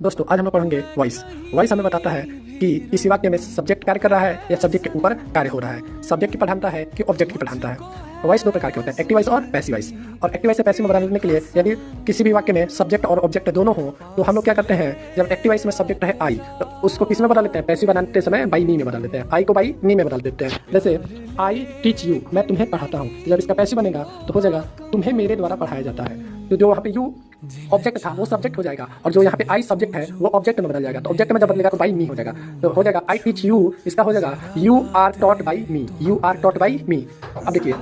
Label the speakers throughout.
Speaker 1: दोस्तों आज हम लोग पढ़ेंगे वॉइस। वॉइस हमें बताता है कि किसी वाक्य में सब्जेक्ट कार्य कर रहा है या सब्जेक्ट के ऊपर कार्य हो रहा है, सब्जेक्ट की प्रधानता है कि ऑब्जेक्ट की प्रधानता है। वॉइस दो प्रकार के होते हैं, एक्टिव वॉइस और पैसिव वॉइस। और एक्टिव वॉइस से पैसिव में बदलने के लिए यदि किसी भी वाक्य में सब्जेक्ट और ऑब्जेक्ट दोनों हो तो हम लोग क्या करते हैं, जब एक्टिव वॉइस में सब्जेक्ट है आई तो उसको किस में बदल लेते हैं, पैसिव बनाते समय बाई मी में बदल देते हैं। आई को बाई मी में बदल देते हैं। जैसे आई टीच यू, मैं तुम्हें पढ़ाता हूँ। जब इसका पैसिव बनेगा तो हो जाएगा तुम्हें मेरे द्वारा पढ़ाया जाता है। तो जो यहाँ पे यू ऑब्जेक्ट था वो सब्जेक्ट हो जाएगा और जो यहाँ पे आई सब्जेक्ट है वो ऑब्जेक्ट में बदल जाएगा। तो ऑब्जेक्ट में जब बदलेगा तो बाई मी हो जाएगा, तो हो जाएगा आई टीच यू, इसका हो जाएगा you are taught by me, you are taught by me. अब देखिए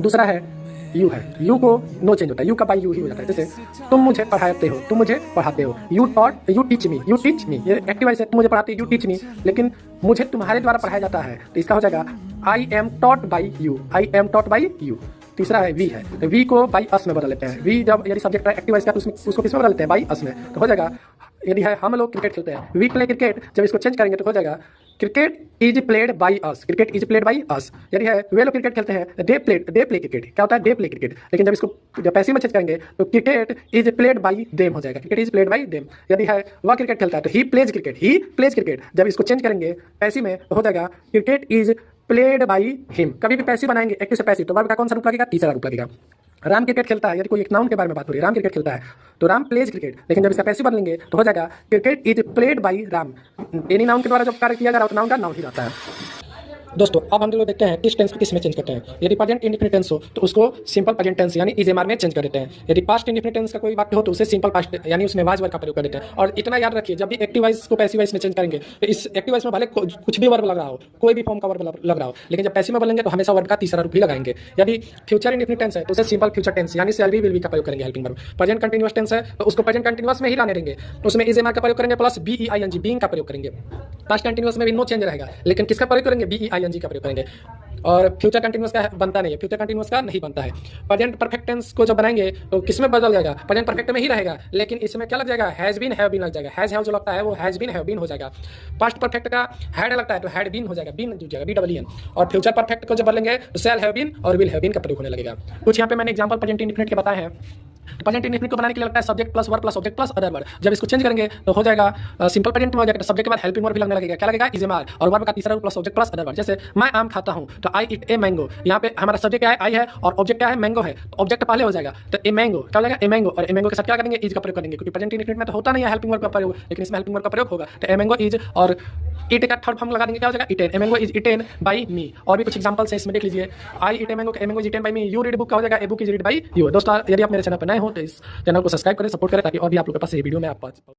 Speaker 1: दूसरा है यू है, यू को नो चेंज होता है, यू का बाई यू ही हो जाता है। जैसे तुम मुझे पढ़ाते हो, तुम मुझे पढ़ाते हो, you taught you teach me, you teach me. ये एक्टिव वॉइस है, तुम मुझे पढ़ाते हो, यू टीच मी, लेकिन मुझे तुम्हारे द्वारा पढ़ाया जाता है तो इसका हो जाएगा I am taught by you, I am taught by you. तीसरा है वी है, तो वी को बाई अस में बदल लेते हैं। वी जब यदि सब्जेक्ट एक्टिव वॉइस का तो उसको किस में बदल लेते हैं, बाई अस में। तो हो जाएगा यदि है हम लोग क्रिकेट खेलते हैं, वी प्ले क्रिकेट, जब इसको चेंज करेंगे तो हो जाएगा cricket is played by us, cricket is played by us. यदि है वे लोग क्रिकेट खेलते हैं, डे प्ले क्रिकेट, क्या होता है डे प्ले क्रिकेट। लेकिन जब इसको जब पैसिव में चेंज करेंगे तो cricket is played by them हो जाएगा, cricket is played by them. यदि है वह क्रिकेट खेलता है तो he plays cricket, he plays cricket. जब इसको चेंज करेंगे पैसिव में तो हो जाएगा cricket is played by him. कभी भी पैसिव बनाएंगे एक्टिव से पैसिव तो वर्ब का कौन सा रूप लगेगा, तीसरा रूप लगेगा। राम क्रिकेट खेलता है, यदि कोई एक नाउन के बारे में बात हो रही है, राम क्रिकेट खेलता है तो राम प्लेज क्रिकेट। लेकिन जब इसका पैसिव बदलेंगे तो हो जाएगा cricket is played by Ram. Any noun के द्वारा जब कार्य किया जा रहा हो तो नाउन का नाउन ही रहता है। दोस्तों अब हम लोग देखते हैं किस टेंस को किस में चेंज करते हैं। यदि प्रेजेंट इंडेफिनिट टेंस हो तो उसको सिंपल प्रेजेंट टेंस यानी इजेमार में चेंज कर देते हैं। यदि पास्ट इंडेफिनिट टेंस का कोई वाक्य हो तो उसे सिंपल पास्ट यानी उसमें वाज वर्ब का प्रयोग कर देते हैं। और इतना याद रखिए, जब भी एक्टिव वॉइस को पैसिव वॉइस में चेंज करेंगे तो इस एक्टिव वॉइस में भले कुछ भी वर्ब लग रहा हो, कोई भी फॉर्म का वर्ब लग रहा हो, लेकिन जब पैसिव में बोलेंगे तो हमेशा वर्ब का तीसरा रूप ही लगाएंगे। यदि फ्यूचर इंडेफिनिट टेंस है तो उसे सिंपल फ्यूचर टेंस यानी शैल बी विल बी का प्रयोग करेंगे helping verb. Present continuous tense है तो उसको प्रेजेंट कंटीन्यूअस में ही लाने देंगे, तो उसमें इजेमार का प्रयोग करेंगे प्लस बीईआईएनजी बीइंग का प्रयोग करेंगे। पास्ट कंटीन्यूअस में भी नो चेंज रहेगा, लेकिन किसका प्रयोग करेंगे, बीईआईएनजी का प्रयोग करेंगे। और फ्यूचर कंटीन्यूअस का बनता नहीं है, फ्यूचर कंटीन्यूअस का नहीं बनता है। प्रेजेंट परफेक्ट टेंस को जब बनाएंगे तो किसमें बदल जाएगा, प्रेजेंट परफेक्ट में ही रहेगा, लेकिन इसमें क्या लग जाएगा, हैज बीन हैव बीन लग जाएगा। हैज हैव जो लगता है वो हैज बीन हैव बीन हो जाएगा। पास्ट परफेक्ट का हैड लगता है तो हैड बीन हो जाएगा, बीन जुड़ जाएगा, बी डबल एन। और फ्यूचर परफेक्ट को जब बदलेंगे तो शैल हैव बीन और विल हैव बीन का प्रयोग होने लगेगा। कुछ यहाँ पे मैंने एग्जांपल प्रेजेंट इंडेफिनिट के बताए हैं। प्रेजेंट इंडेफिनिट को बनाने के लिए लगता है subject plus verb plus object plus other verb. जब इसको चेंज करेंगे तो हो जाएगा सिंपल प्रेजेंट में हो जाएगा, तो सब्जेक्ट के बाद हेल्पिंग वर्ब भी लगने लगेगा, क्या लगेगा, इजेमार। और वर्ब का तीसरा रूप plus object plus other verb. जैसे मैं आम खाता हूं तो आई इट ए मैंगो, यहाँ पे हमारा सब्जेक्ट क्या है, आई है, और ऑब्जेक्ट क्या है, मैंगो है। तो ऑब्जेक्ट पहले हो जाएगा तो ए मैंगो, क्या हो जाएगा, ए मैंगो। और ए मैंगो के साथ क्या करेंगे, इज का प्रयोग करेंगे, क्योंकि प्रेजेंट इंडेफिनिट में तो होता नहीं है हेल्पिंग वर्ब का प्रयोग, लेकिन इसमें हेल्पिंग वर्ब का प्रयोग होगा। तो ए मैंगो इज और इट का थर्ड फॉर्म लगा देंगे, क्या हो जाएगा, eaten. A mango is eaten by me. और भी कुछ एग्जांपल्स हैं इसमें, देख लीजिए। I eat a mango, a mango is eaten by me. You read book, क्या हो जाएगा, a book is read by you. दोस्तों यदि आप मेरे चैनल पर नए हो तो इस चैनल को सब्सक्राइब करें, सपोर्ट करें, ताकि और भी आप लोगों के पास ये वीडियो में आप